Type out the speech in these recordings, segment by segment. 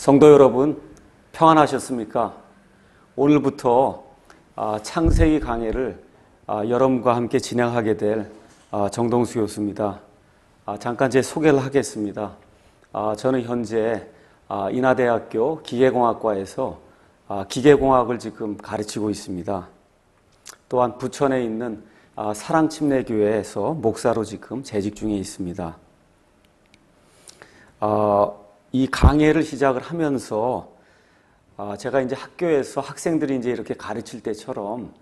성도 여러분, 평안하셨습니까? 오늘부터 창세기 강해를 여러분과 함께 진행하게 될 정동수 교수입니다. 잠깐 제 소개를 하겠습니다. 저는 현재 인하대학교 기계공학과에서 기계공학을 지금 가르치고 있습니다. 또한 부천에 있는 사랑침례교회에서 목사로 지금 재직 중에 있습니다. 이 강해를 시작을 하면서 제가 이제 학교에서 학생들이 이제 이렇게 가르칠 때처럼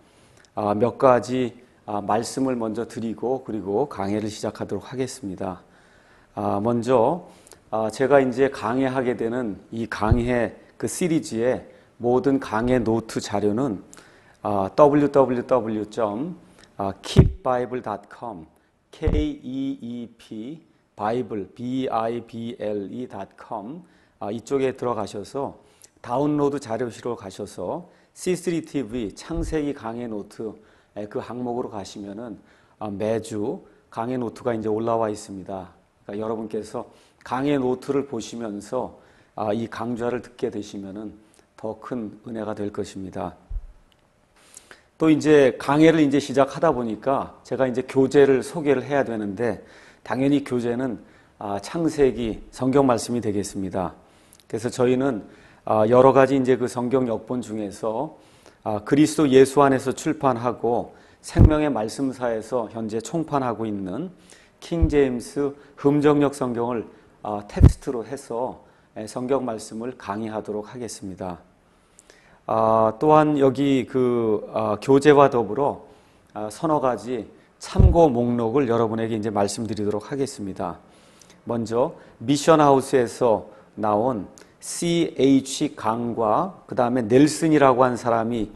몇 가지 말씀을 먼저 드리고 그리고 강해를 시작하도록 하겠습니다. 먼저 제가 이제 강해하게 되는 이 강해 그 시리즈의 모든 강해 노트 자료는 www.keepbible.com KEEP 바이블 bible.com 이쪽에 들어가셔서 다운로드 자료실로 가셔서 C3TV 창세기 강해 노트 그 항목으로 가시면은 매주 강해 노트가 이제 올라와 있습니다. 그러니까 여러분께서 강해 노트를 보시면서 이 강좌를 듣게 되시면은 더 큰 은혜가 될 것입니다. 또 이제 강해를 이제 시작하다 보니까 제가 이제 교재를 소개를 해야 되는데 당연히 교재는 창세기 성경 말씀이 되겠습니다. 그래서 저희는 여러 가지 이제 그 성경 역본 중에서 그리스도 예수 안에서 출판하고 생명의 말씀사에서 현재 총판하고 있는 킹 제임스 흠정역 성경을 텍스트로 해서 성경 말씀을 강의하도록 하겠습니다. 또한 여기 그 교재와 더불어 서너 가지 참고 목록을 여러분에게 이제 말씀드리도록 하겠습니다. 먼저 미션하우스에서 나온 C.H. 강과 그 다음에 넬슨이라고 한 사람이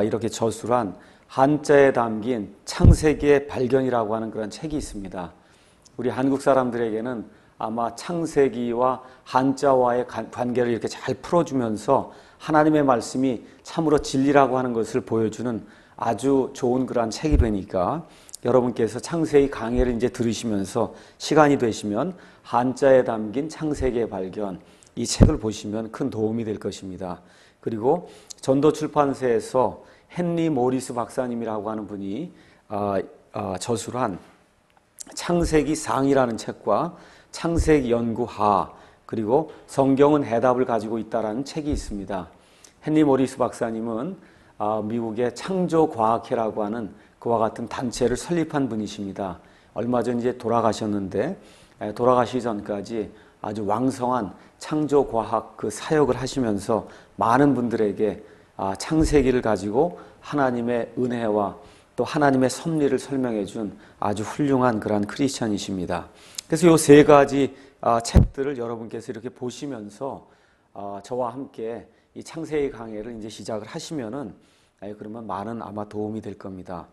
이렇게 저술한 한자에 담긴 창세기의 발견이라고 하는 그런 책이 있습니다. 우리 한국 사람들에게는 아마 창세기와 한자와의 관계를 이렇게 잘 풀어주면서 하나님의 말씀이 참으로 진리라고 하는 것을 보여주는 아주 좋은 그러한 책이 되니까 여러분께서 창세기 강해를 이제 들으시면서 시간이 되시면 한자에 담긴 창세기의 발견 이 책을 보시면 큰 도움이 될 것입니다. 그리고 전도출판사에서 헨리 모리스 박사님이라고 하는 분이 저술한 창세기 상이라는 책과 창세기 연구하 그리고 성경은 해답을 가지고 있다라는 책이 있습니다. 헨리 모리스 박사님은 미국의 창조과학회라고 하는 그와 같은 단체를 설립한 분이십니다. 얼마 전 이제 돌아가셨는데 돌아가시기 전까지 아주 왕성한 창조과학 그 사역을 하시면서 많은 분들에게 창세기를 가지고 하나님의 은혜와 또 하나님의 섭리를 설명해 준 아주 훌륭한 그러한 크리스천이십니다. 그래서 이 세 가지 책들을 여러분께서 이렇게 보시면서 저와 함께 이 창세기 강해를 이제 시작을 하시면은 그러면 많은 아마 도움이 될 겁니다.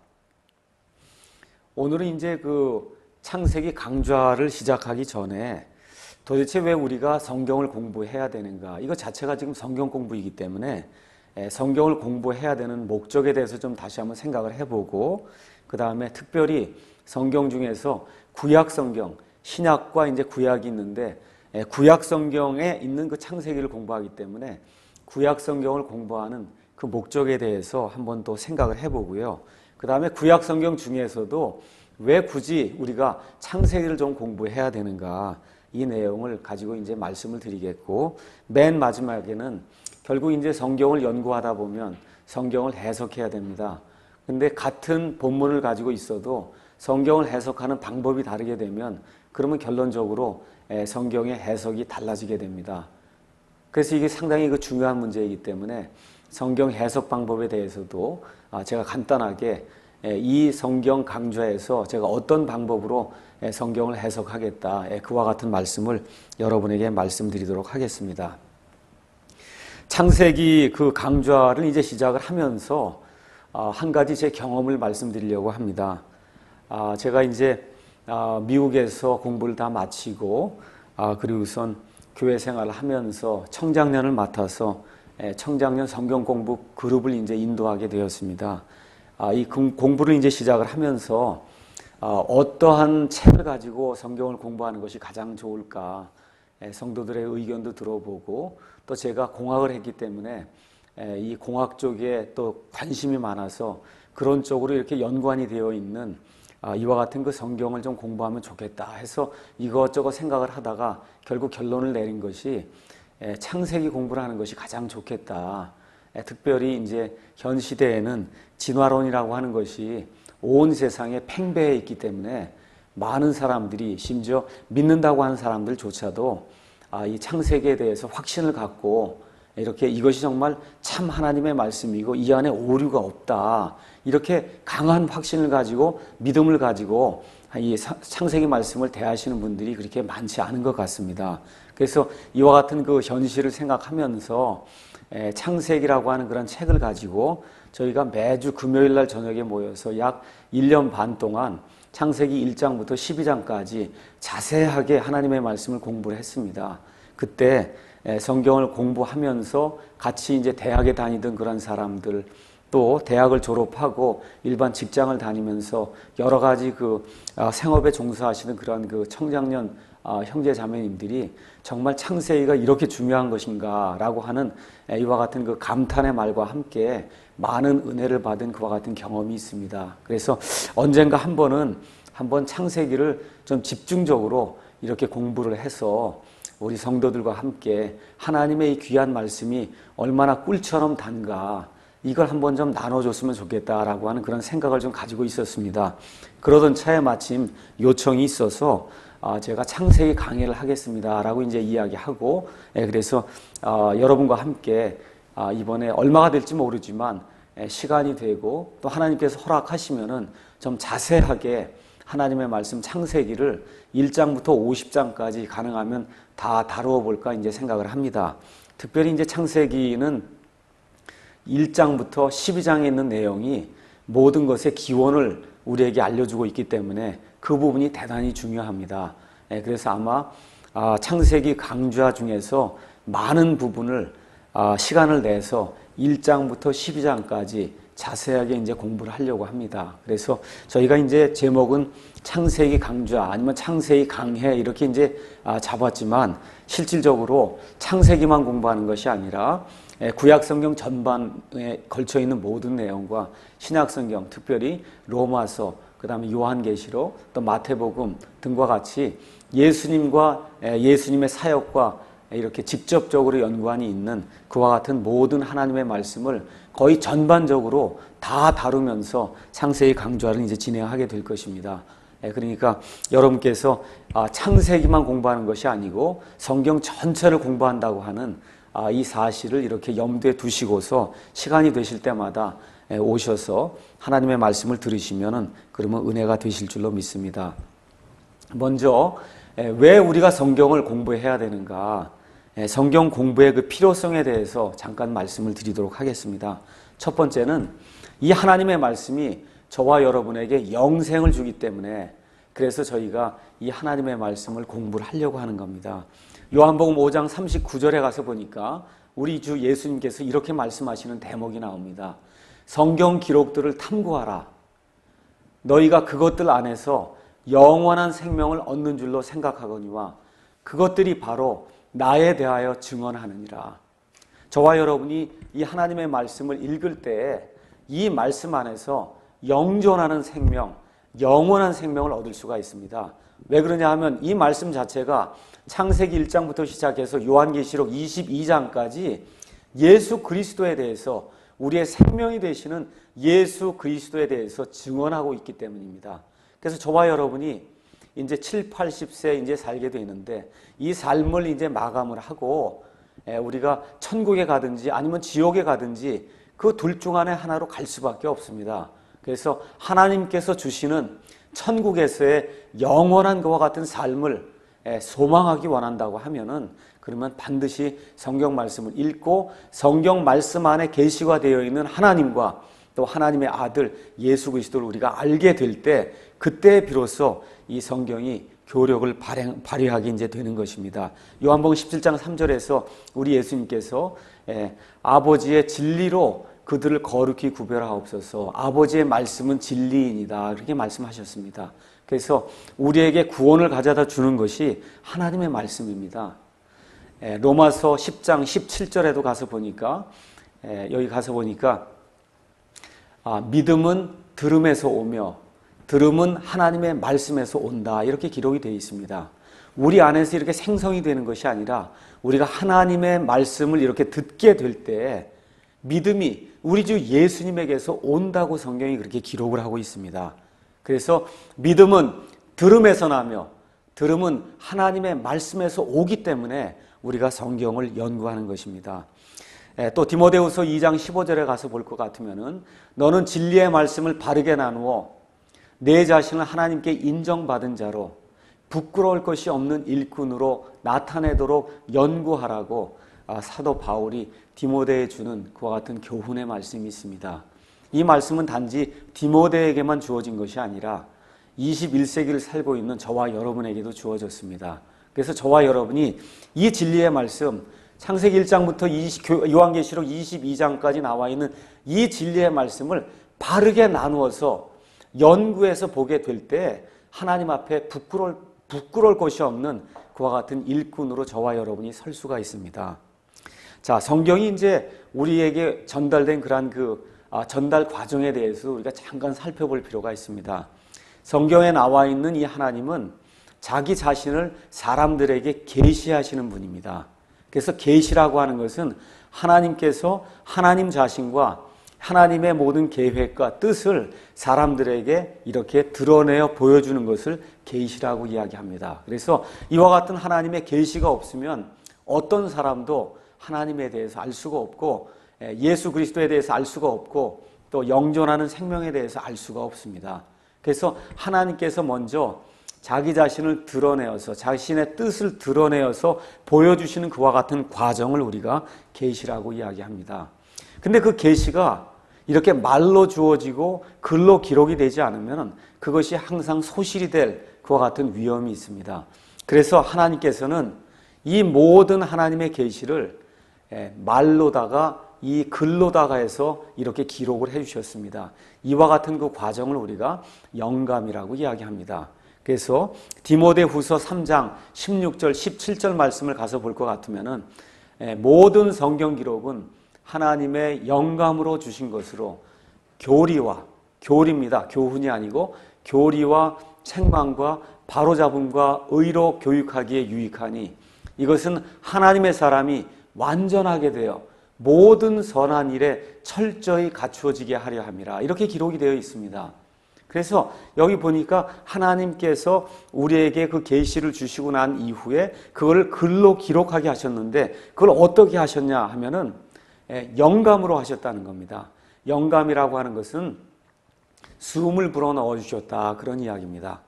오늘은 이제 그 창세기 강좌를 시작하기 전에 도대체 왜 우리가 성경을 공부해야 되는가? 이거 자체가 지금 성경 공부이기 때문에 성경을 공부해야 되는 목적에 대해서 좀 다시 한번 생각을 해보고 그 다음에 특별히 성경 중에서 구약 성경, 신약과 이제 구약이 있는데 구약 성경에 있는 그 창세기를 공부하기 때문에 구약 성경을 공부하는 그 목적에 대해서 한번 또 생각을 해보고요. 그 다음에 구약 성경 중에서도 왜 굳이 우리가 창세기를 좀 공부해야 되는가 이 내용을 가지고 이제 말씀을 드리겠고 맨 마지막에는 결국 이제 성경을 연구하다 보면 성경을 해석해야 됩니다. 근데 같은 본문을 가지고 있어도 성경을 해석하는 방법이 다르게 되면 그러면 결론적으로 성경의 해석이 달라지게 됩니다. 그래서 이게 상당히 그 중요한 문제이기 때문에 성경 해석 방법에 대해서도 제가 간단하게 이 성경 강좌에서 제가 어떤 방법으로 성경을 해석하겠다 그와 같은 말씀을 여러분에게 말씀드리도록 하겠습니다. 창세기 그 강좌를 이제 시작을 하면서 한 가지 제 경험을 말씀드리려고 합니다. 제가 이제 미국에서 공부를 다 마치고 그리고선 교회 생활을 하면서 청장년을 맡아서 청장년 성경 공부 그룹을 이제 인도하게 되었습니다. 이 공부를 이제 시작을 하면서 어떠한 책을 가지고 성경을 공부하는 것이 가장 좋을까 성도들의 의견도 들어보고 또 제가 공학을 했기 때문에 이 공학 쪽에 또 관심이 많아서 그런 쪽으로 이렇게 연관이 되어 있는 이와 같은 그 성경을 좀 공부하면 좋겠다 해서 이것저것 생각을 하다가 결국 결론을 내린 것이 창세기 공부를 하는 것이 가장 좋겠다. 특별히 이제 현 시대에는 진화론이라고 하는 것이 온 세상에 팽배해 있기 때문에 많은 사람들이 심지어 믿는다고 하는 사람들조차도 이 창세기에 대해서 확신을 갖고 이렇게 이것이 정말 참 하나님의 말씀이고 이 안에 오류가 없다. 이렇게 강한 확신을 가지고 믿음을 가지고 이 창세기 말씀을 대하시는 분들이 그렇게 많지 않은 것 같습니다. 그래서 이와 같은 그 현실을 생각하면서 창세기라고 하는 그런 책을 가지고 저희가 매주 금요일 날 저녁에 모여서 약 1년 반 동안 창세기 1장부터 12장까지 자세하게 하나님의 말씀을 공부를 했습니다. 그때 성경을 공부하면서 같이 이제 대학에 다니던 그런 사람들 또 대학을 졸업하고 일반 직장을 다니면서 여러 가지 그 생업에 종사하시는 그런 그 청장년 형제 자매님들이 정말 창세기가 이렇게 중요한 것인가라고 하는 이와 같은 그 감탄의 말과 함께 많은 은혜를 받은 그와 같은 경험이 있습니다. 그래서 언젠가 한번 창세기를 좀 집중적으로 이렇게 공부를 해서 우리 성도들과 함께 하나님의 이 귀한 말씀이 얼마나 꿀처럼 단가 이걸 한번 좀 나눠줬으면 좋겠다라고 하는 그런 생각을 좀 가지고 있었습니다. 그러던 차에 마침 요청이 있어서 제가 창세기 강의를 하겠습니다라고 이제 이야기하고 그래서 여러분과 함께 이번에 얼마가 될지 모르지만 시간이 되고 또 하나님께서 허락하시면은 좀 자세하게 하나님의 말씀 창세기를 1장부터 50장까지 가능하면 다 다루어 볼까 이제 생각을 합니다. 특별히 이제 창세기는 1장부터 12장에 있는 내용이 모든 것의 기원을 우리에게 알려주고 있기 때문에 그 부분이 대단히 중요합니다. 그래서 아마 창세기 강좌 중에서 많은 부분을 시간을 내서 1장부터 12장까지 자세하게 이제 공부를 하려고 합니다. 그래서 저희가 이제 제목은 창세기 강좌 아니면 창세기 강해 이렇게 이제 잡았지만 실질적으로 창세기만 공부하는 것이 아니라 구약 성경 전반에 걸쳐 있는 모든 내용과 신약 성경 특별히 로마서 그다음에 요한계시록 또 마태복음 등과 같이 예수님과 예수님의 사역과 이렇게 직접적으로 연관이 있는 그와 같은 모든 하나님의 말씀을 거의 전반적으로 다 다루면서 창세기 강좌를 이제 진행하게 될 것입니다. 그러니까 여러분께서 창세기만 공부하는 것이 아니고 성경 전체를 공부한다고 하는 이 사실을 이렇게 염두에 두시고서 시간이 되실 때마다 오셔서 하나님의 말씀을 들으시면은 그러면 은혜가 되실 줄로 믿습니다. 먼저 왜 우리가 성경을 공부해야 되는가? 성경 공부의 그 필요성에 대해서 잠깐 말씀을 드리도록 하겠습니다. 첫 번째는 이 하나님의 말씀이 저와 여러분에게 영생을 주기 때문에 그래서 저희가 이 하나님의 말씀을 공부를 하려고 하는 겁니다. 요한복음 5장 39절에 가서 보니까 우리 주 예수님께서 이렇게 말씀하시는 대목이 나옵니다. 성경 기록들을 탐구하라. 너희가 그것들 안에서 영원한 생명을 얻는 줄로 생각하거니와 그것들이 바로 나에 대하여 증언하느니라. 저와 여러분이 이 하나님의 말씀을 읽을 때에 이 말씀 안에서 영존하는 생명, 영원한 생명을 얻을 수가 있습니다. 왜 그러냐 하면 이 말씀 자체가 창세기 1장부터 시작해서 요한계시록 22장까지 예수 그리스도에 대해서 우리의 생명이 되시는 예수 그리스도에 대해서 증언하고 있기 때문입니다. 그래서 저와 여러분이 이제 7, 80세 이제 살게 되는데 이 삶을 이제 마감을 하고 우리가 천국에 가든지 아니면 지옥에 가든지 그 둘 중 안에 하나로 갈 수밖에 없습니다. 그래서 하나님께서 주시는 천국에서의 영원한 그와 같은 삶을 소망하기 원한다고 하면은 그러면 반드시 성경 말씀을 읽고 성경 말씀 안에 계시가 되어 있는 하나님과 또 하나님의 아들 예수 그리스도를 우리가 알게 될 때 그때 비로소 이 성경이 교력을 발휘하게 이제 되는 것입니다. 요한복음 17장 3절에서 우리 예수님께서 아버지의 진리로 그들을 거룩히 구별하옵소서. 아버지의 말씀은 진리이니다. 그렇게 말씀하셨습니다. 그래서 우리에게 구원을 가져다 주는 것이 하나님의 말씀입니다. 로마서 10장 17절에도 가서 보니까 여기 가서 보니까 믿음은 들음에서 오며 들음은 하나님의 말씀에서 온다 이렇게 기록이 되어 있습니다. 우리 안에서 이렇게 생성이 되는 것이 아니라 우리가 하나님의 말씀을 이렇게 듣게 될 때 믿음이 우리 주 예수님에게서 온다고 성경이 그렇게 기록을 하고 있습니다. 그래서 믿음은 들음에서 나며 들음은 하나님의 말씀에서 오기 때문에 우리가 성경을 연구하는 것입니다. 또 디모데후서 2장 15절에 가서 볼 것 같으면은 너는 진리의 말씀을 바르게 나누어 내 자신을 하나님께 인정받은 자로 부끄러울 것이 없는 일꾼으로 나타내도록 연구하라고 사도 바울이 디모데에 주는 그와 같은 교훈의 말씀이 있습니다. 이 말씀은 단지 디모데에게만 주어진 것이 아니라 21세기를 살고 있는 저와 여러분에게도 주어졌습니다. 그래서 저와 여러분이 이 진리의 말씀, 창세기 1장부터 요한계시록 22장까지 나와 있는 이 진리의 말씀을 바르게 나누어서 연구해서 보게 될 때 하나님 앞에 부끄러울 것이 없는 그와 같은 일꾼으로 저와 여러분이 설 수가 있습니다. 자, 성경이 이제 우리에게 전달된 그러한 전달 과정에 대해서 우리가 잠깐 살펴볼 필요가 있습니다. 성경에 나와 있는 이 하나님은 자기 자신을 사람들에게 계시하시는 분입니다. 그래서 계시라고 하는 것은 하나님께서 하나님 자신과 하나님의 모든 계획과 뜻을 사람들에게 이렇게 드러내어 보여주는 것을 계시라고 이야기합니다. 그래서 이와 같은 하나님의 계시가 없으면 어떤 사람도 하나님에 대해서 알 수가 없고 예수 그리스도에 대해서 알 수가 없고 또 영존하는 생명에 대해서 알 수가 없습니다. 그래서 하나님께서 먼저 자기 자신을 드러내어서 자신의 뜻을 드러내어서 보여주시는 그와 같은 과정을 우리가 계시라고 이야기합니다. 근데 그 계시가 이렇게 말로 주어지고 글로 기록이 되지 않으면 그것이 항상 소실이 될 그와 같은 위험이 있습니다. 그래서 하나님께서는 이 모든 하나님의 계시를 말로다가 이 글로다가 해서 이렇게 기록을 해주셨습니다. 이와 같은 그 과정을 우리가 영감이라고 이야기합니다. 그래서 디모데후서 3장 16절 17절 말씀을 가서 볼 것 같으면은 모든 성경 기록은 하나님의 영감으로 주신 것으로 교리입니다. 교훈이 아니고 교리와 책망과 바로잡음과 의로 교육하기에 유익하니 이것은 하나님의 사람이 완전하게 되어 모든 선한 일에 철저히 갖추어지게 하려 함이라 이렇게 기록이 되어 있습니다. 그래서 여기 보니까 하나님께서 우리에게 그 계시를 주시고 난 이후에 그거를 글로 기록하게 하셨는데 그걸 어떻게 하셨냐 하면은 영감으로 하셨다는 겁니다. 영감이라고 하는 것은 숨을 불어넣어 주셨다 그런 이야기입니다.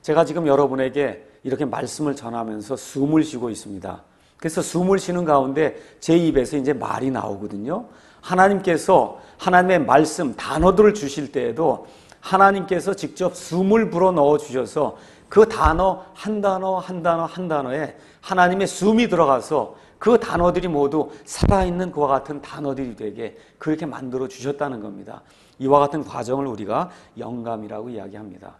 제가 지금 여러분에게 이렇게 말씀을 전하면서 숨을 쉬고 있습니다. 그래서 숨을 쉬는 가운데 제 입에서 이제 말이 나오거든요. 하나님께서 하나님의 말씀 단어들을 주실 때에도 하나님께서 직접 숨을 불어넣어 주셔서 그 단어 한 단어 한 단어 한 단어에 하나님의 숨이 들어가서 그 단어들이 모두 살아있는 그와 같은 단어들이 되게 그렇게 만들어 주셨다는 겁니다. 이와 같은 과정을 우리가 영감이라고 이야기합니다.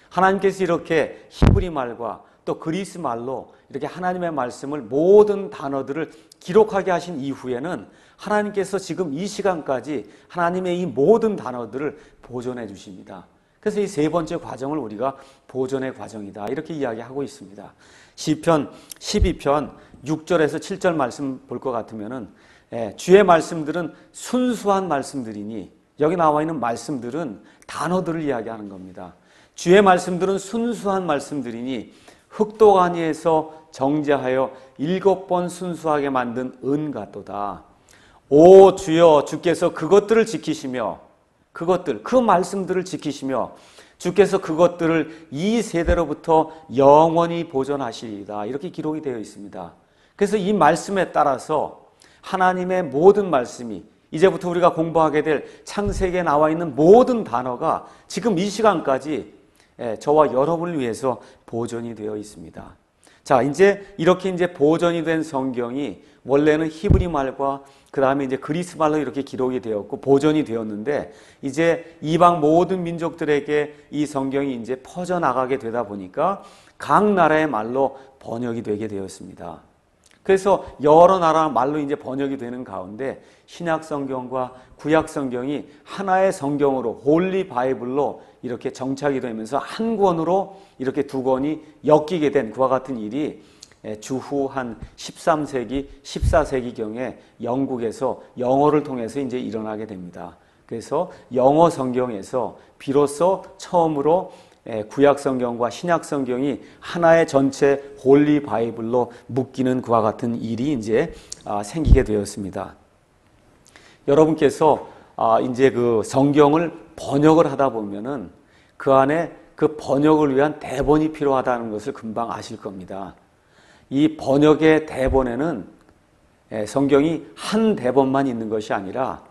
하나님께서 이렇게 히브리 말과 또 그리스 말로 이렇게 하나님의 말씀을 모든 단어들을 기록하게 하신 이후에는 하나님께서 지금 이 시간까지 하나님의 이 모든 단어들을 보존해 주십니다. 그래서 이 세 번째 과정을 우리가 보존의 과정이다 이렇게 이야기하고 있습니다. 시편 12편 6절에서 7절 말씀 볼 것 같으면은 주의 말씀들은 순수한 말씀들이니 여기 나와 있는 말씀들은 단어들을 이야기하는 겁니다. 주의 말씀들은 순수한 말씀들이니 흑도가니에서 정제하여 7번 순수하게 만든 은 같도다. 오 주여 주께서 그것들을 지키시며 그 말씀들을 지키시며 주께서 그것들을 이 세대로부터 영원히 보존하시리이다 이렇게 기록이 되어 있습니다. 그래서 이 말씀에 따라서 하나님의 모든 말씀이 이제부터 우리가 공부하게 될 창세기에 나와 있는 모든 단어가 지금 이 시간까지 저와 여러분을 위해서 보존이 되어 있습니다. 자, 이렇게 보존이 된 성경이 원래는 히브리 말과 그 다음에 그리스 말로 이렇게 기록이 되었고 보존이 되었는데 이제 이방 모든 민족들에게 이 성경이 퍼져나가게 되다 보니까 각 나라의 말로 번역이 되게 되었습니다. 그래서 여러 나라 말로 이제 번역이 되는 가운데 신약 성경과 구약 성경이 하나의 성경으로 홀리 바이블로 이렇게 정착이 되면서 한 권으로 이렇게 두 권이 엮이게 된 그와 같은 일이 주후 한 13세기, 14세기경에 영국에서 영어를 통해서 이제 일어나게 됩니다. 그래서 영어 성경에서 비로소 처음으로 구약 성경과 신약 성경이 하나의 전체 홀리 바이블로 묶이는 그와 같은 일이 이제 생기게 되었습니다. 여러분께서 이제 그 성경을 번역을 하다 보면은 그 안에 그 번역을 위한 대본이 필요하다는 것을 금방 아실 겁니다. 이 번역의 대본에는 성경이 한 대본만 있는 것이 아니라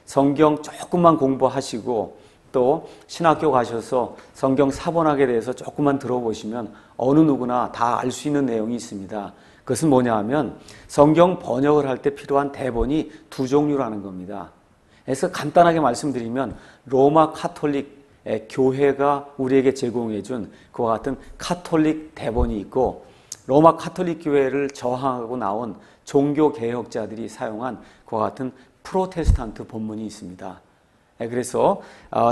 성경 조금만 공부하시고 또 신학교 가셔서 성경 사본학에 대해서 조금만 들어보시면 어느 누구나 다 알 수 있는 내용이 있습니다. 그것은 뭐냐 하면 성경 번역을 할 때 필요한 대본이 두 종류라는 겁니다. 그래서 간단하게 말씀드리면 로마 카톨릭 교회가 우리에게 제공해 준 그와 같은 카톨릭 대본이 있고 로마 카톨릭 교회를 저항하고 나온 종교 개혁자들이 사용한 그와 같은 프로테스탄트 본문이 있습니다. 그래서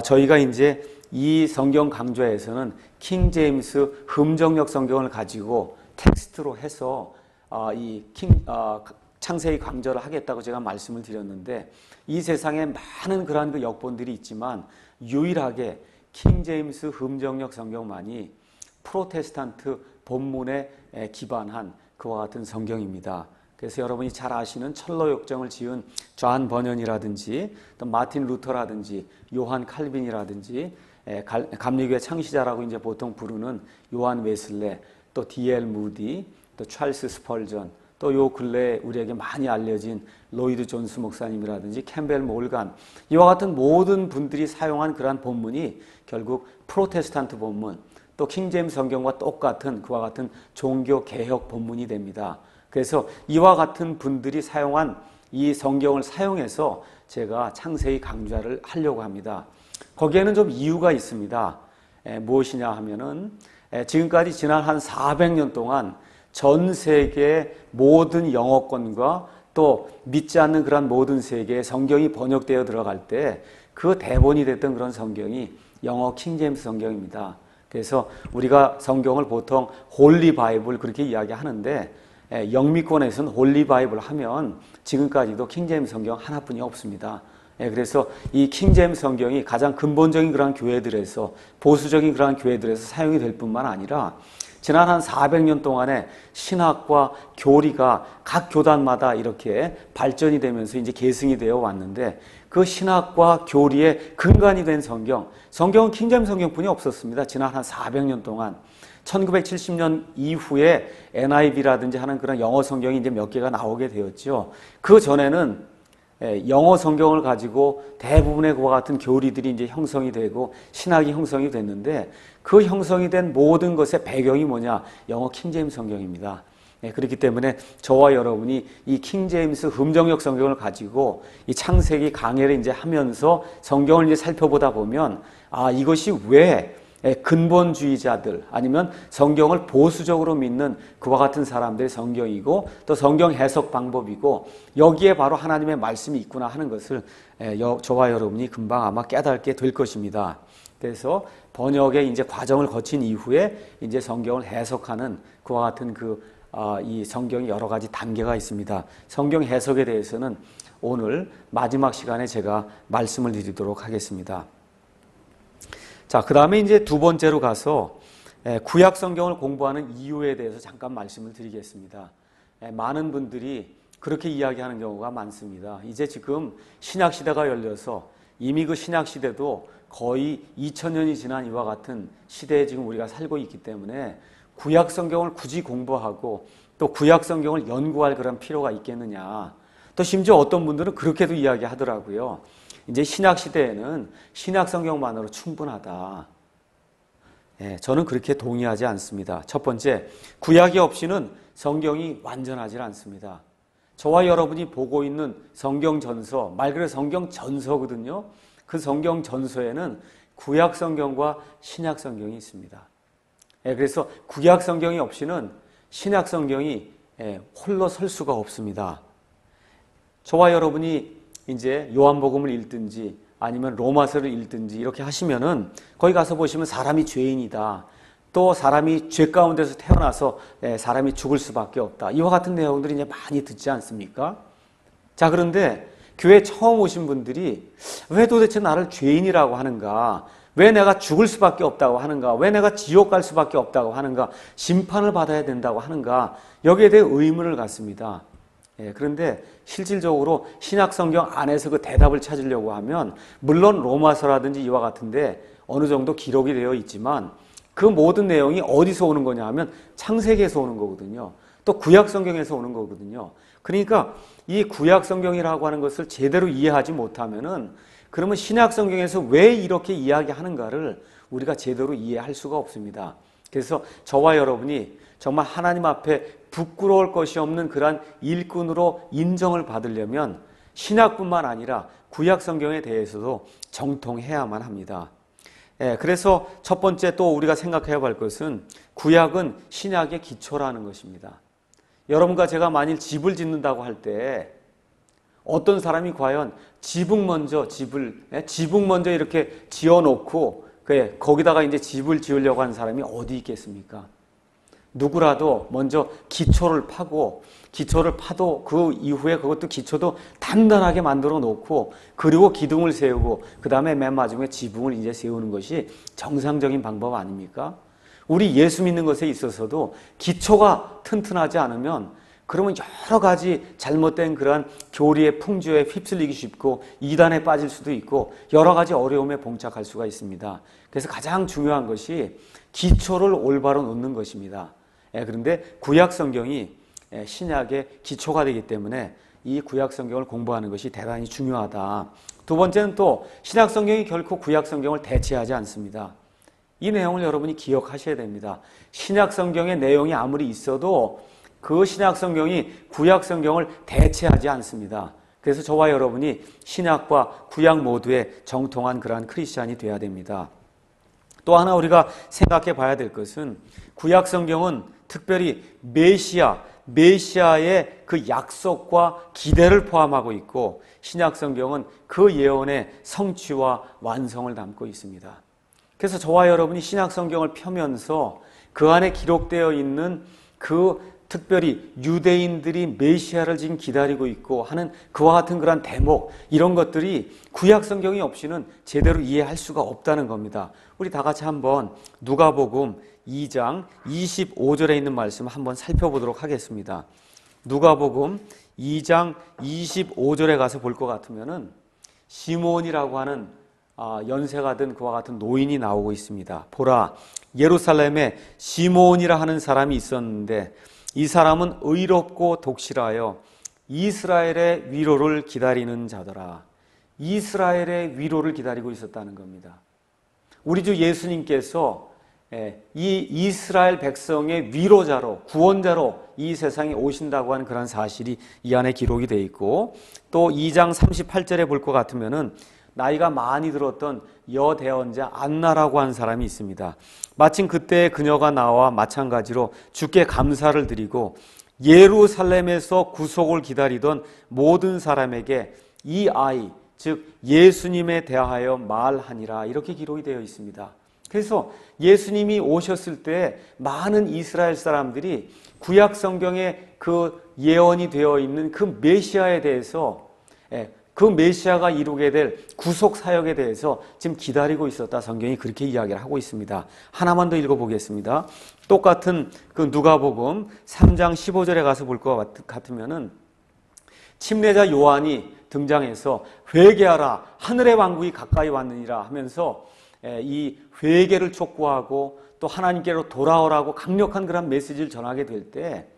저희가 이제 이 성경 강좌에서는 킹 제임스 흠정역 성경을 가지고 텍스트로 해서 창세기 강좌를 하겠다고 제가 말씀을 드렸는데 이 세상에 많은 그러한 그 역본들이 있지만 유일하게 킹 제임스 흠정역 성경만이 프로테스탄트 본문에 기반한 그와 같은 성경입니다. 그래서 여러분이 잘 아시는 철로 역정을 지은 존 버년이라든지 또 마틴 루터라든지 요한 칼빈이라든지 감리교회 창시자라고 이제 보통 부르는 요한 웨슬레 또 D.L. 무디 또 찰스 스펄전 또 요 근래에 우리에게 많이 알려진 로이드 존스 목사님이라든지 캠벨 몰간 이와 같은 모든 분들이 사용한 그러한 본문이 결국 프로테스탄트 본문 또 킹제임스 성경과 똑같은 그와 같은 종교 개혁 본문이 됩니다. 그래서 이와 같은 분들이 사용한 이 성경을 사용해서 제가 창세기 강좌를 하려고 합니다. 거기에는 좀 이유가 있습니다. 무엇이냐 하면은 지금까지 지난 한 400년 동안 전 세계의 모든 영어권과 또 믿지 않는 그런 모든 세계에 성경이 번역되어 들어갈 때 그 대본이 됐던 그런 성경이 영어 킹제임스 성경입니다. 그래서 우리가 성경을 보통 홀리 바이블 그렇게 이야기하는데 영미권에서는 홀리 바이블 하면 지금까지도 킹제임스 성경 하나뿐이 없습니다. 그래서 이 킹제임스 성경이 가장 근본적인 그런 교회들에서 보수적인 그런 교회들에서 사용이 될 뿐만 아니라 지난 한 400년 동안의 신학과 교리가 각 교단마다 이렇게 발전이 되면서 이제 계승이 되어 왔는데 그 신학과 교리의 근간이 된 성경은 킹제임스 성경뿐이 없었습니다. 지난 한 400년 동안 1970년 이후에 NIV라든지 하는 그런 영어 성경이 이제 몇 개가 나오게 되었죠. 그 전에는 영어 성경을 가지고 대부분의 그와 같은 교리들이 이제 형성이 되고 신학이 형성이 됐는데 그 형성이 된 모든 것의 배경이 뭐냐? 영어 킹제임스 성경입니다. 그렇기 때문에 저와 여러분이 이 킹제임스 흠정역 성경을 가지고 이 창세기 강해를 이제 하면서 성경을 이제 살펴보다 보면 이것이 왜 근본주의자들 아니면 성경을 보수적으로 믿는 그와 같은 사람들의 성경이고 또 성경 해석 방법이고 여기에 바로 하나님의 말씀이 있구나 하는 것을 저와 여러분이 금방 아마 깨닫게 될 것입니다. 그래서 번역의 이제 과정을 거친 이후에 이제 성경을 해석하는 그와 같은 이 성경이 여러 가지 단계가 있습니다. 성경 해석에 대해서는 오늘 마지막 시간에 제가 말씀을 드리도록 하겠습니다. 자, 그 다음에 이제 두 번째로 가서 구약 성경을 공부하는 이유에 대해서 잠깐 말씀을 드리겠습니다. 많은 분들이 그렇게 이야기하는 경우가 많습니다. 이제 지금 신약 시대가 열려서 이미 그 신약 시대도 거의 2000년이 지난 이와 같은 시대에 지금 우리가 살고 있기 때문에 구약 성경을 굳이 공부하고 또 구약 성경을 연구할 그런 필요가 있겠느냐. 또 심지어 어떤 분들은 그렇게도 이야기하더라고요. 이제 신약 시대에는 신약 성경만으로 충분하다. 저는 그렇게 동의하지 않습니다. 첫 번째, 구약이 없이는 성경이 완전하지 않습니다. 저와 여러분이 보고 있는 성경 전서, 말 그대로 성경 전서거든요. 그 성경 전서에는 구약 성경과 신약 성경이 있습니다. 그래서 구약 성경이 없이는 신약 성경이 홀로 설 수가 없습니다. 저와 여러분이 이제 요한복음을 읽든지 아니면 로마서를 읽든지 이렇게 하시면은 거기 가서 보시면 사람이 죄인이다. 또 사람이 죄 가운데서 태어나서 사람이 죽을 수밖에 없다. 이와 같은 내용들이 이제 많이 듣지 않습니까? 자, 그런데 교회 처음 오신 분들이 왜 도대체 나를 죄인이라고 하는가? 왜 내가 죽을 수밖에 없다고 하는가? 왜 내가 지옥 갈 수밖에 없다고 하는가? 심판을 받아야 된다고 하는가? 여기에 대해 의문을 갖습니다. 그런데 실질적으로 신약 성경 안에서 그 대답을 찾으려고 하면 물론 로마서라든지 이와 같은데 어느 정도 기록이 되어 있지만 그 모든 내용이 어디서 오는 거냐 하면 창세기에서 오는 거거든요. 또 구약 성경에서 오는 거거든요. 그러니까 이 구약 성경이라고 하는 것을 제대로 이해하지 못하면은 그러면 신약 성경에서 왜 이렇게 이야기하는가를 우리가 제대로 이해할 수가 없습니다. 그래서 저와 여러분이 정말 하나님 앞에 부끄러울 것이 없는 그러한 일꾼으로 인정을 받으려면 신약뿐만 아니라 구약 성경에 대해서도 정통해야만 합니다. 그래서 첫 번째 또 우리가 생각해야 할 것은 구약은 신약의 기초라는 것입니다. 여러분과 제가 만일 집을 짓는다고 할 때 어떤 사람이 과연 지붕 먼저 이렇게 지어놓고 거기다가 이제 집을 지으려고 하는 사람이 어디 있겠습니까? 누구라도 먼저 기초를 파도 그 이후에 그것도 기초도 단단하게 만들어 놓고 그리고 기둥을 세우고 그 다음에 맨 마지막에 지붕을 이제 세우는 것이 정상적인 방법 아닙니까? 우리 예수 믿는 것에 있어서도 기초가 튼튼하지 않으면 그러면 여러 가지 잘못된 그러한 교리의 풍조에 휩쓸리기 쉽고 이단에 빠질 수도 있고 여러 가지 어려움에 봉착할 수가 있습니다. 그래서 가장 중요한 것이 기초를 올바로 놓는 것입니다. 그런데 구약 성경이 신약의 기초가 되기 때문에 이 구약 성경을 공부하는 것이 대단히 중요하다. 두 번째는 또 신약 성경이 결코 구약 성경을 대체하지 않습니다. 이 내용을 여러분이 기억하셔야 됩니다. 신약 성경의 내용이 아무리 있어도 그 신약 성경이 구약 성경을 대체하지 않습니다. 그래서 저와 여러분이 신약과 구약 모두에 정통한 그러한 크리스찬이 되어야 됩니다. 또 하나 우리가 생각해 봐야 될 것은 구약 성경은 특별히 메시아의 그 약속과 기대를 포함하고 있고 신약 성경은 그 예언의 성취와 완성을 담고 있습니다. 그래서 저와 여러분이 신약 성경을 펴면서 그 안에 기록되어 있는 그 특별히 유대인들이 메시아를 지금 기다리고 있고 하는 그와 같은 그런 대목 이런 것들이 구약 성경이 없이는 제대로 이해할 수가 없다는 겁니다. 우리 다 같이 한번 누가복음 2장 25절에 있는 말씀 한번 살펴보도록 하겠습니다. 누가복음 2장 25절에 가서 볼 것 같으면은 시몬이라고 하는 연세가 든 그와 같은 노인이 나오고 있습니다. 보라, 예루살렘에 시몬이라 하는 사람이 있었는데 이 사람은 의롭고 독실하여 이스라엘의 위로를 기다리는 자더라. 이스라엘의 위로를 기다리고 있었다는 겁니다. 우리 주 예수님께서 이 이스라엘 백성의 위로자로 구원자로 이 세상에 오신다고 하는 그런 사실이 이 안에 기록이 되어 있고 또 2장 38절에 볼 것 같으면은 나이가 많이 들었던 여대언자 안나라고 하는 사람이 있습니다. 마침 그때 그녀가 나와 마찬가지로 주께 감사를 드리고 예루살렘에서 구속을 기다리던 모든 사람에게 이 아이 즉 예수님에 대하여 말하니라 이렇게 기록이 되어 있습니다. 그래서 예수님이 오셨을 때 많은 이스라엘 사람들이 구약 성경에 그 예언이 되어 있는 그 메시아에 대해서 그 메시아가 이루게 될 구속 사역에 대해서 지금 기다리고 있었다. 성경이 그렇게 이야기를 하고 있습니다. 하나만 더 읽어보겠습니다. 똑같은 그 누가복음 3장 15절에 가서 볼 것 같으면은 침례자 요한이 등장해서 회개하라 하늘의 왕국이 가까이 왔느니라 하면서 이 회개를 촉구하고 또 하나님께로 돌아오라고 강력한 그런 메시지를 전하게 될 때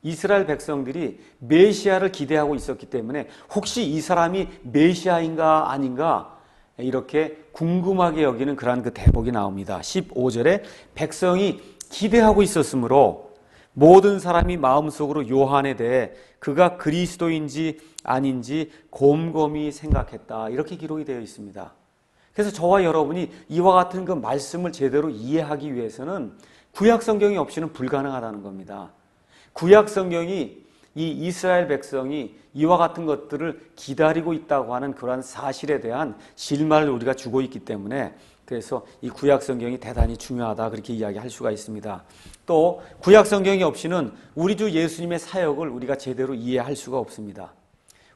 이스라엘 백성들이 메시아를 기대하고 있었기 때문에 혹시 이 사람이 메시아인가 아닌가 이렇게 궁금하게 여기는 그러한 그 대목이 나옵니다. 15절에 백성이 기대하고 있었으므로 모든 사람이 마음속으로 요한에 대해 그가 그리스도인지 아닌지 곰곰이 생각했다. 이렇게 기록이 되어 있습니다. 그래서 저와 여러분이 이와 같은 그 말씀을 제대로 이해하기 위해서는 구약 성경이 없이는 불가능하다는 겁니다. 구약 성경이 이 이스라엘 백성이 이와 같은 것들을 기다리고 있다고 하는 그러한 사실에 대한 실마를 우리가 주고 있기 때문에 그래서 이 구약 성경이 대단히 중요하다 그렇게 이야기할 수가 있습니다. 또 구약 성경이 없이는 우리 주 예수님의 사역을 우리가 제대로 이해할 수가 없습니다.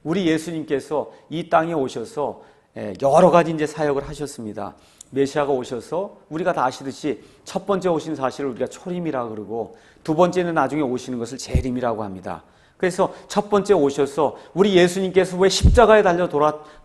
우리 예수님께서 이 땅에 오셔서 여러 가지 이제 사역을 하셨습니다. 메시아가 오셔서 우리가 다 아시듯이 첫 번째 오신 사실을 우리가 초림이라 그러고 두 번째는 나중에 오시는 것을 재림이라고 합니다. 그래서 첫 번째 오셔서 우리 예수님께서 왜 십자가에 달려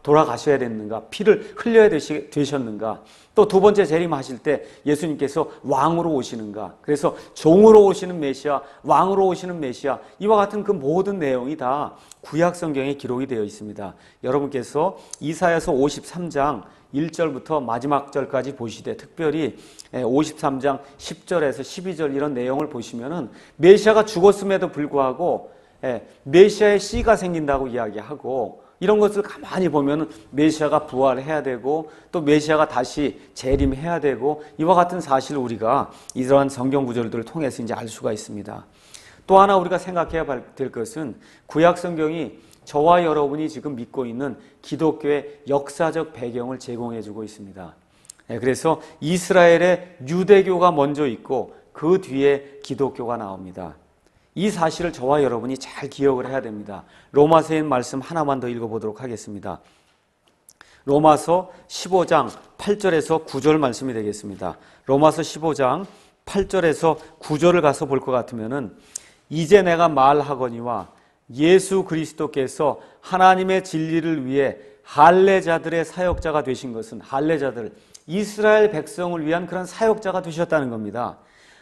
돌아가셔야 됐는가? 피를 흘려야 되셨는가? 또 두 번째 재림하실 때 예수님께서 왕으로 오시는가? 그래서 종으로 오시는 메시아, 왕으로 오시는 메시아, 이와 같은 그 모든 내용이 다 구약 성경에 기록이 되어 있습니다. 여러분께서 이사야서 53장 1절부터 마지막 절까지 보시되 특별히 53장 10절에서 12절 이런 내용을 보시면은 메시아가 죽었음에도 불구하고 메시아의 씨가 생긴다고 이야기하고 이런 것을 가만히 보면 메시아가 부활해야 되고 또 메시아가 다시 재림해야 되고 이와 같은 사실을 우리가 이러한 성경 구절들을 통해서 이제 알 수가 있습니다. 또 하나 우리가 생각해야 될 것은 구약 성경이 저와 여러분이 지금 믿고 있는 기독교의 역사적 배경을 제공해 주고 있습니다. 그래서 이스라엘의 유대교가 먼저 있고 그 뒤에 기독교가 나옵니다. 이 사실을 저와 여러분이 잘 기억을 해야 됩니다. 로마서의 말씀 하나만 더 읽어보도록 하겠습니다. 로마서 15장 8절에서 9절 말씀이 되겠습니다. 로마서 15장 8절에서 9절을 가서 볼 것 같으면은 이제 내가 말하거니와 예수 그리스도께서 하나님의 진리를 위해 할례자들의 사역자가 되신 것은 할례자들, 이스라엘 백성을 위한 그런 사역자가 되셨다는 겁니다.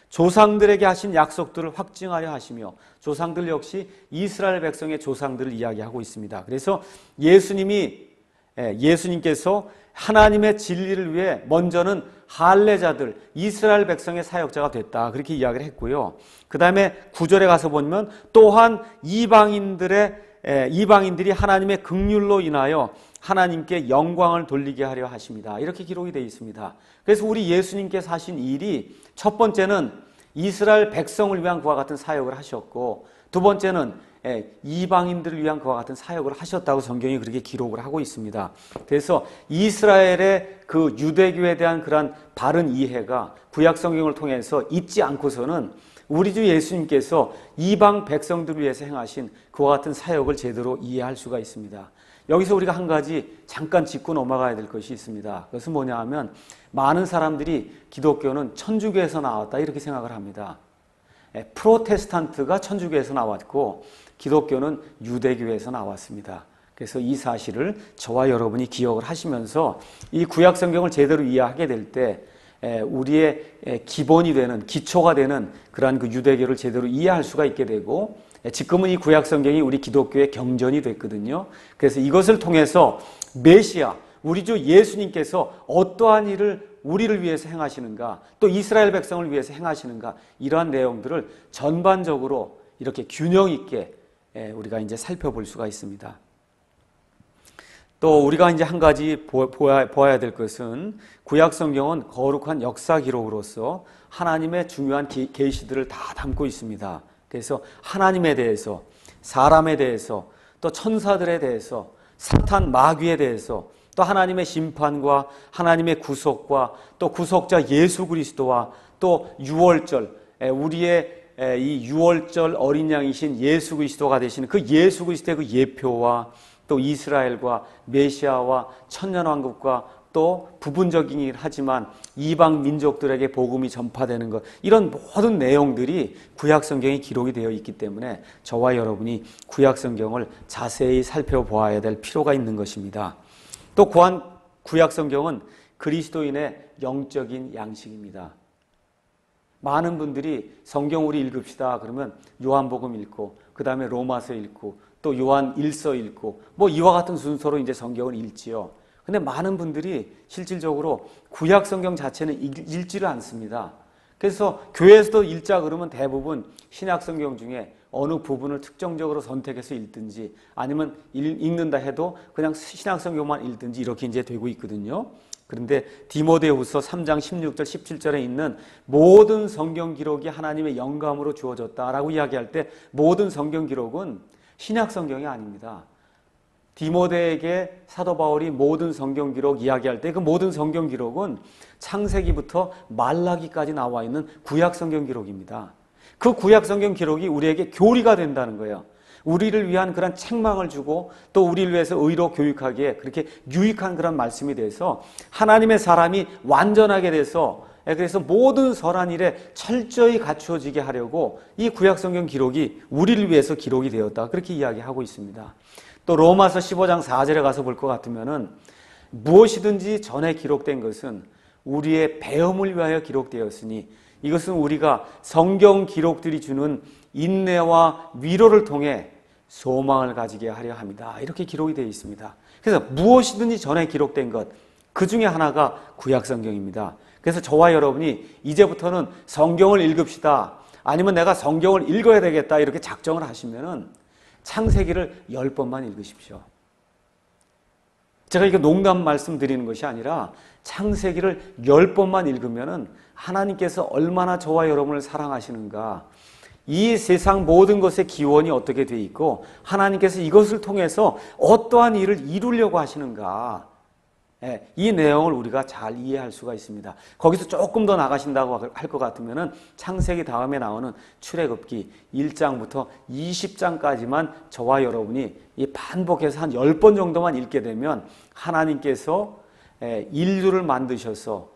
조상들에게 하신 약속들을 확증하려 하시며 조상들 역시 이스라엘 백성의 조상들을 이야기하고 있습니다. 그래서 예수님께서 하나님의 진리를 위해 먼저는 할례자들, 이스라엘 백성의 사역자가 됐다 그렇게 이야기를 했고요. 그 다음에 9절에 가서 보면 또한 이방인들이 하나님의 긍휼로 인하여 하나님께 영광을 돌리게 하려 하십니다. 이렇게 기록이 되어 있습니다. 그래서 우리 예수님께서 하신 일이 첫 번째는 이스라엘 백성을 위한 그와 같은 사역을 하셨고 두 번째는 이방인들을 위한 그와 같은 사역을 하셨다고 성경이 그렇게 기록을 하고 있습니다. 그래서 이스라엘의 그 유대교에 대한 그런 바른 이해가 구약 성경을 통해서 잊지 않고서는 우리 주 예수님께서 이방 백성들을 위해서 행하신 그와 같은 사역을 제대로 이해할 수가 있습니다. 여기서 우리가 한 가지 잠깐 짚고 넘어가야 될 것이 있습니다. 그것은 뭐냐 하면 많은 사람들이 기독교는 천주교에서 나왔다 이렇게 생각을 합니다. 프로테스탄트가 천주교에서 나왔고 기독교는 유대교에서 나왔습니다. 그래서 이 사실을 저와 여러분이 기억을 하시면서 이 구약 성경을 제대로 이해하게 될 때 우리의 기본이 되는 기초가 되는 그러한 그 유대교를 제대로 이해할 수가 있게 되고 지금은 이 구약 성경이 우리 기독교의 경전이 됐거든요. 그래서 이것을 통해서 메시아, 우리 주 예수님께서 어떠한 일을 우리를 위해서 행하시는가, 또 이스라엘 백성을 위해서 행하시는가, 이러한 내용들을 전반적으로 이렇게 균형 있게 우리가 이제 살펴볼 수가 있습니다. 또 우리가 이제 한 가지 보아야 될 것은 구약 성경은 거룩한 역사 기록으로서 하나님의 중요한 계시들을 다 담고 있습니다. 그래서 하나님에 대해서, 사람에 대해서, 또 천사들에 대해서, 사탄 마귀에 대해서, 또 하나님의 심판과 하나님의 구속과 또 구속자 예수 그리스도와 또 유월절, 우리의 이 유월절 어린 양이신 예수 그리스도가 되시는 그 예수 그리스도의 그 예표와 또 이스라엘과 메시아와 천년왕국과 또 부분적이긴 하지만 이방 민족들에게 복음이 전파되는 것, 이런 모든 내용들이 구약 성경에 기록이 되어 있기 때문에 저와 여러분이 구약 성경을 자세히 살펴보아야 될 필요가 있는 것입니다. 또 구약 성경은 그리스도인의 영적인 양식입니다. 많은 분들이 성경 우리 읽읍시다 그러면 요한복음 읽고 그 다음에 로마서 읽고 또 요한 1서 읽고 뭐 이와 같은 순서로 이제 성경을 읽지요. 근데 많은 분들이 실질적으로 구약 성경 자체는 읽지를 않습니다. 그래서 교회에서도 읽자 그러면 대부분 신약 성경 중에 어느 부분을 특정적으로 선택해서 읽든지 아니면 읽는다 해도 그냥 신약 성경만 읽든지 이렇게 이제 되고 있거든요. 그런데 디모데후서 3장 16절 17절에 있는 모든 성경 기록이 하나님의 영감으로 주어졌다라고 이야기할 때 모든 성경 기록은 신약 성경이 아닙니다. 디모데에게 사도 바울이 모든 성경 기록 이야기할 때 그 모든 성경 기록은 창세기부터 말라기까지 나와 있는 구약 성경 기록입니다. 그 구약 성경 기록이 우리에게 교리가 된다는 거예요. 우리를 위한 그런 책망을 주고 또 우리를 위해서 의로 교육하기에 그렇게 유익한 그런 말씀이 돼서 하나님의 사람이 완전하게 돼서 그래서 모든 선한 일에 철저히 갖추어지게 하려고 이 구약 성경 기록이 우리를 위해서 기록이 되었다. 그렇게 이야기하고 있습니다. 또 로마서 15장 4절에 가서 볼 것 같으면은 무엇이든지 전에 기록된 것은 우리의 배움을 위하여 기록되었으니 이것은 우리가 성경 기록들이 주는 인내와 위로를 통해 소망을 가지게 하려 합니다. 이렇게 기록이 되어 있습니다. 그래서 무엇이든지 전에 기록된 것, 그 중에 하나가 구약 성경입니다. 그래서 저와 여러분이 이제부터는 성경을 읽읍시다. 아니면 내가 성경을 읽어야 되겠다. 이렇게 작정을 하시면은 창세기를 10번만 읽으십시오. 제가 이게 농담 말씀드리는 것이 아니라 창세기를 10번만 읽으면은 하나님께서 얼마나 저와 여러분을 사랑하시는가, 이 세상 모든 것의 기원이 어떻게 돼 있고 하나님께서 이것을 통해서 어떠한 일을 이루려고 하시는가, 이 내용을 우리가 잘 이해할 수가 있습니다. 거기서 조금 더 나가신다고 할 것 같으면은 창세기 다음에 나오는 출애굽기 1장부터 20장까지만 저와 여러분이 이 반복해서 한 10번 정도만 읽게 되면 하나님께서 인류를 만드셔서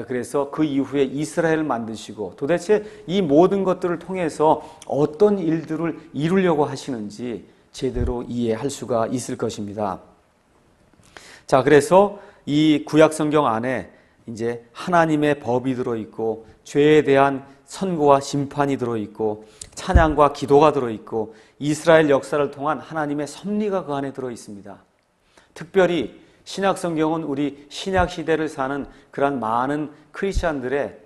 그래서 그 이후에 이스라엘을 만드시고 도대체 이 모든 것들을 통해서 어떤 일들을 이루려고 하시는지 제대로 이해할 수가 있을 것입니다. 자, 그래서 이 구약 성경 안에 이제 하나님의 법이 들어있고 죄에 대한 선고와 심판이 들어있고 찬양과 기도가 들어있고 이스라엘 역사를 통한 하나님의 섭리가 그 안에 들어있습니다. 특별히 신약 성경은 우리 신약 시대를 사는 그런 많은 크리스천들의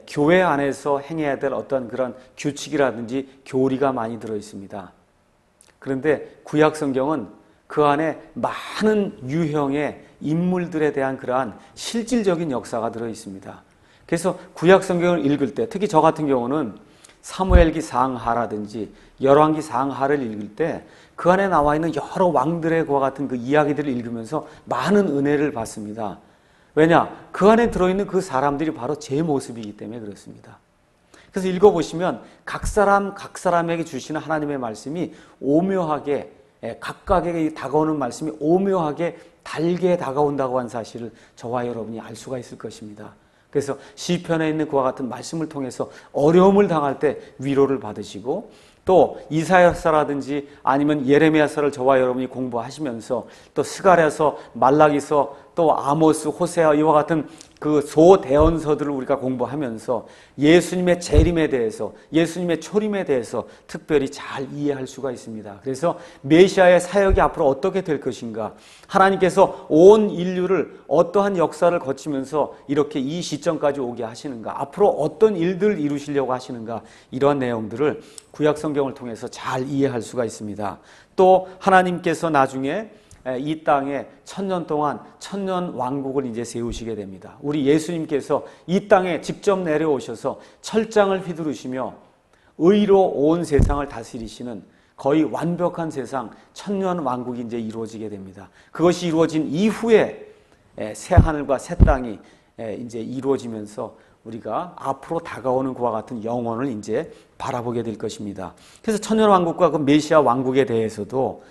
교회 안에서 행해야 될 어떤 그런 규칙이라든지 교리가 많이 들어있습니다. 그런데 구약 성경은 그 안에 많은 유형의 인물들에 대한 그러한 실질적인 역사가 들어있습니다. 그래서 구약 성경을 읽을 때 특히 저 같은 경우는 사무엘기 상하라든지 열왕기 상하를 읽을 때 그 안에 나와 있는 여러 왕들의 그와 같은 그 이야기들을 읽으면서 많은 은혜를 받습니다. 왜냐? 그 안에 들어있는 그 사람들이 바로 제 모습이기 때문에 그렇습니다. 그래서 읽어보시면 각 사람에게 주시는 하나님의 말씀이 오묘하게 각각에게 다가오는 말씀이 오묘하게 달게 다가온다고 한 사실을 저와 여러분이 알 수가 있을 것입니다. 그래서 시편에 있는 그와 같은 말씀을 통해서 어려움을 당할 때 위로를 받으시고 또 이사야서라든지 아니면 예레미야서를 저와 여러분이 공부하시면서 또 스가랴서, 말라기서, 또 아모스, 호세아 이와 같은 그 소대언서들을 우리가 공부하면서 예수님의 재림에 대해서, 예수님의 초림에 대해서 특별히 잘 이해할 수가 있습니다. 그래서 메시아의 사역이 앞으로 어떻게 될 것인가, 하나님께서 온 인류를 어떠한 역사를 거치면서 이렇게 이 시점까지 오게 하시는가, 앞으로 어떤 일들을 이루시려고 하시는가, 이러한 내용들을 구약 성경을 통해서 잘 이해할 수가 있습니다. 또 하나님께서 나중에 이 땅에 1000년 동안 천년 왕국을 이제 세우시게 됩니다. 우리 예수님께서 이 땅에 직접 내려오셔서 철장을 휘두르시며 의로 온 세상을 다스리시는 거의 완벽한 세상, 천년 왕국이 이제 이루어지게 됩니다. 그것이 이루어진 이후에 새 하늘과 새 땅이 이제 이루어지면서 우리가 앞으로 다가오는 그와 같은 영혼을 이제 바라보게 될 것입니다. 그래서 천년 왕국과 그 메시아 왕국에 대해서도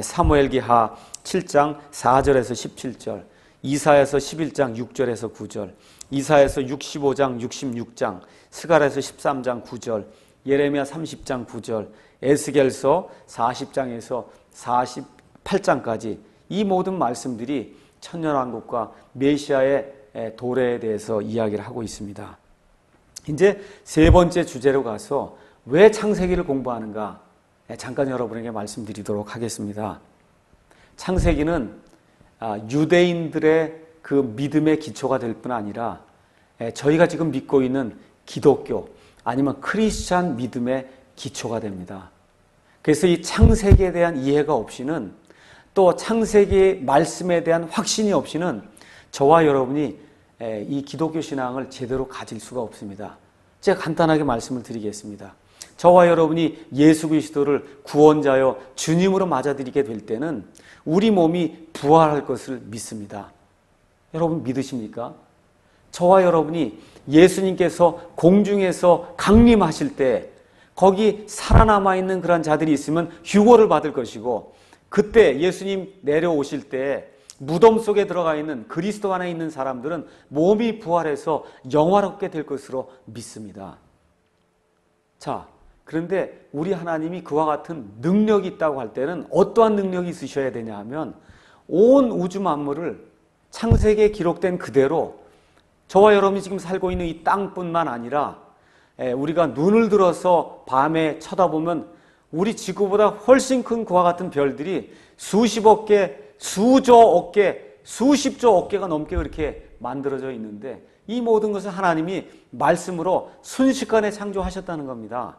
사무엘기하 7장 4절에서 17절, 이사야서 11장 6절에서 9절, 이사야서 65장 66장, 스가랴서 13장 9절, 예레미야 30장 9절, 에스겔서 40장에서 48장까지 이 모든 말씀들이 천년왕국과 메시아의 도래에 대해서 이야기를 하고 있습니다. 이제 세 번째 주제로 가서 왜 창세기를 공부하는가 잠깐 여러분에게 말씀드리도록 하겠습니다. 창세기는 유대인들의 그 믿음의 기초가 될 뿐 아니라 저희가 지금 믿고 있는 기독교 아니면 크리스찬 믿음의 기초가 됩니다. 그래서 이 창세기에 대한 이해가 없이는 또 창세기의 말씀에 대한 확신이 없이는 저와 여러분이 이 기독교 신앙을 제대로 가질 수가 없습니다. 제가 간단하게 말씀을 드리겠습니다. 저와 여러분이 예수 그리스도를 구원자여 주님으로 맞아들이게 될 때는 우리 몸이 부활할 것을 믿습니다. 여러분 믿으십니까? 저와 여러분이 예수님께서 공중에서 강림하실 때 거기 살아남아 있는 그런 자들이 있으면 휴거를 받을 것이고, 그때 예수님 내려오실 때 무덤 속에 들어가 있는 그리스도 안에 있는 사람들은 몸이 부활해서 영화롭게 될 것으로 믿습니다. 자, 그런데 우리 하나님이 그와 같은 능력이 있다고 할 때는 어떠한 능력이 있으셔야 되냐 하면, 온 우주 만물을 창세기에 기록된 그대로 저와 여러분이 지금 살고 있는 이 땅뿐만 아니라 우리가 눈을 들어서 밤에 쳐다보면 우리 지구보다 훨씬 큰 그와 같은 별들이 수십억 개, 수조억 개, 수십조억 개가 넘게 그렇게 만들어져 있는데, 이 모든 것을 하나님이 말씀으로 순식간에 창조하셨다는 겁니다.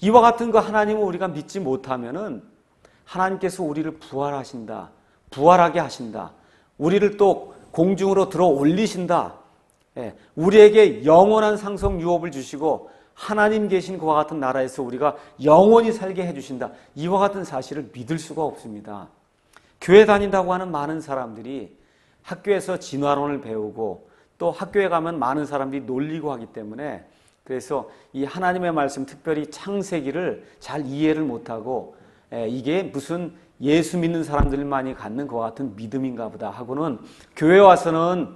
이와 같은 그 하나님을 우리가 믿지 못하면은 하나님께서 우리를 부활하신다, 부활하게 하신다, 우리를 또 공중으로 들어 올리신다, 우리에게 영원한 상속 유업을 주시고 하나님 계신 그와 같은 나라에서 우리가 영원히 살게 해주신다, 이와 같은 사실을 믿을 수가 없습니다. 교회 다닌다고 하는 많은 사람들이 학교에서 진화론을 배우고 또 학교에 가면 많은 사람들이 놀리고 하기 때문에, 그래서 이 하나님의 말씀, 특별히 창세기를 잘 이해를 못하고 이게 무슨 예수 믿는 사람들만이 갖는 그와 같은 믿음인가 보다 하고는 교회 와서는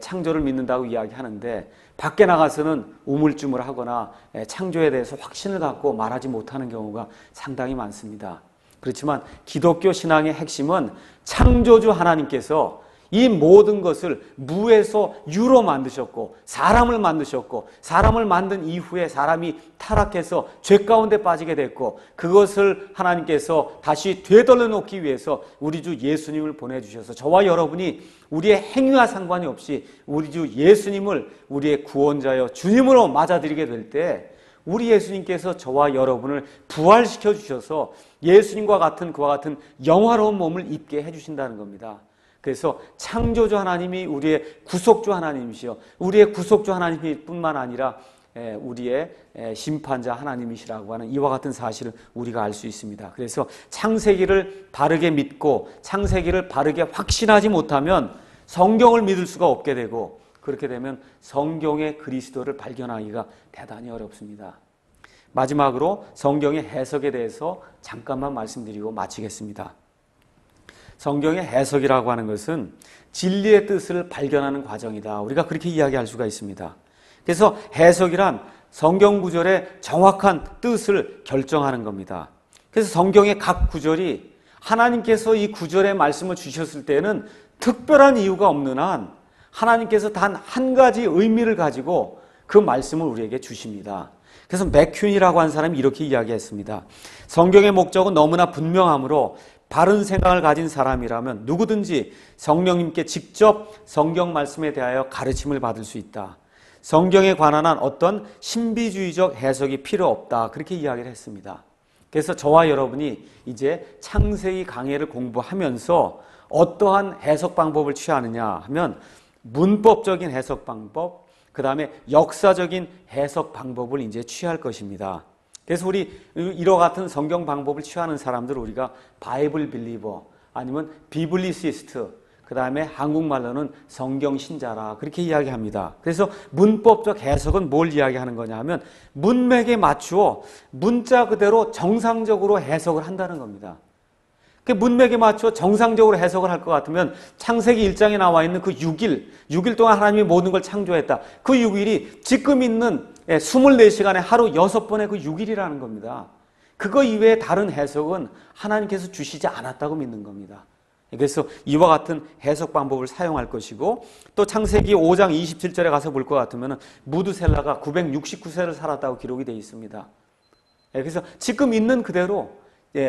창조를 믿는다고 이야기하는데 밖에 나가서는 우물쭈물하거나 창조에 대해서 확신을 갖고 말하지 못하는 경우가 상당히 많습니다. 그렇지만 기독교 신앙의 핵심은 창조주 하나님께서 이 모든 것을 무에서 유로 만드셨고 사람을 만드셨고, 사람을 만든 이후에 사람이 타락해서 죄 가운데 빠지게 됐고, 그것을 하나님께서 다시 되돌려 놓기 위해서 우리 주 예수님을 보내주셔서 저와 여러분이 우리의 행위와 상관이 없이 우리 주 예수님을 우리의 구원자여 주님으로 맞아들이게 될 때 우리 예수님께서 저와 여러분을 부활시켜 주셔서 예수님과 같은 그와 같은 영화로운 몸을 입게 해주신다는 겁니다. 그래서 창조주 하나님이 우리의 구속주 하나님이시여, 우리의 구속주 하나님일 뿐만 아니라 우리의 심판자 하나님이시라고 하는 이와 같은 사실을 우리가 알 수 있습니다. 그래서 창세기를 바르게 믿고 창세기를 바르게 확신하지 못하면 성경을 믿을 수가 없게 되고, 그렇게 되면 성경의 그리스도를 발견하기가 대단히 어렵습니다. 마지막으로 성경의 해석에 대해서 잠깐만 말씀드리고 마치겠습니다. 성경의 해석이라고 하는 것은 진리의 뜻을 발견하는 과정이다, 우리가 그렇게 이야기할 수가 있습니다. 그래서 해석이란 성경 구절의 정확한 뜻을 결정하는 겁니다. 그래서 성경의 각 구절이 하나님께서 이 구절의 말씀을 주셨을 때는 특별한 이유가 없는 한 하나님께서 단 한 가지 의미를 가지고 그 말씀을 우리에게 주십니다. 그래서 맥큐니라고 하는 사람이 이렇게 이야기했습니다. 성경의 목적은 너무나 분명하므로 바른 생각을 가진 사람이라면 누구든지 성령님께 직접 성경 말씀에 대하여 가르침을 받을 수 있다. 성경에 관한 어떤 신비주의적 해석이 필요 없다, 그렇게 이야기를 했습니다. 그래서 저와 여러분이 이제 창세기 강해를 공부하면서 어떠한 해석 방법을 취하느냐 하면 문법적인 해석 방법, 그 다음에 역사적인 해석 방법을 이제 취할 것입니다. 그래서 우리 이와 같은 성경 방법을 취하는 사람들 우리가 바이블 빌리버 아니면 비블리시스트, 그 다음에 한국말로는 성경 신자라 그렇게 이야기합니다. 그래서 문법적 해석은 뭘 이야기하는 거냐 하면 문맥에 맞추어 문자 그대로 정상적으로 해석을 한다는 겁니다. 그 문맥에 맞춰 정상적으로 해석을 할 것 같으면 창세기 1장에 나와 있는 그 6일 동안 하나님이 모든 걸 창조했다. 그 6일이 지금 있는 24시간에 하루 6번의 그 6일이라는 겁니다. 그거 이외에 다른 해석은 하나님께서 주시지 않았다고 믿는 겁니다. 그래서 이와 같은 해석 방법을 사용할 것이고, 또 창세기 5장 27절에 가서 볼 것 같으면 무드셀라가 969세를 살았다고 기록이 되어 있습니다. 그래서 지금 있는 그대로,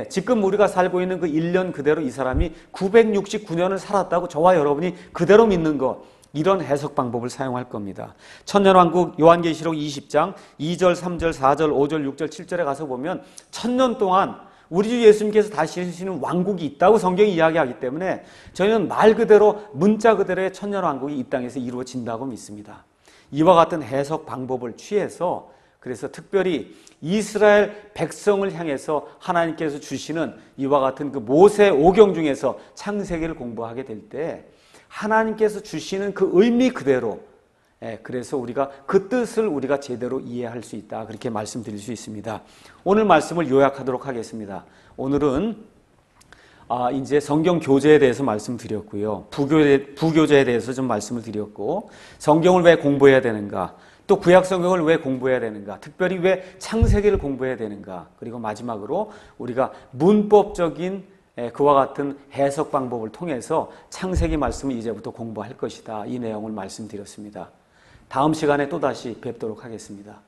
지금 우리가 살고 있는 그 1년 그대로 이 사람이 969년을 살았다고 저와 여러분이 그대로 믿는 것, 이런 해석 방법을 사용할 겁니다. 천년왕국 요한계시록 20장 2절, 3절, 4절, 5절, 6절, 7절에 가서 보면 1000년 동안 우리 주 예수님께서 다시시는 왕국이 있다고 성경이 이야기하기 때문에 저희는 말 그대로 문자 그대로의 천년왕국이 이 땅에서 이루어진다고 믿습니다. 이와 같은 해석 방법을 취해서 그래서 특별히 이스라엘 백성을 향해서 하나님께서 주시는 이와 같은 그 모세 오경 중에서 창세기를 공부하게 될 때 하나님께서 주시는 그 의미 그대로 그래서 우리가 그 뜻을 우리가 제대로 이해할 수 있다. 그렇게 말씀드릴 수 있습니다. 오늘 말씀을 요약하도록 하겠습니다. 오늘은 이제 성경 교재에 대해서 말씀드렸고요. 부교재에 대해서 좀 말씀을 드렸고, 성경을 왜 공부해야 되는가, 또 구약 성경을 왜 공부해야 되는가, 특별히 왜 창세기를 공부해야 되는가, 그리고 마지막으로 우리가 문법적인 그와 같은 해석 방법을 통해서 창세기 말씀을 이제부터 공부할 것이다. 이 내용을 말씀드렸습니다. 다음 시간에 또다시 뵙도록 하겠습니다.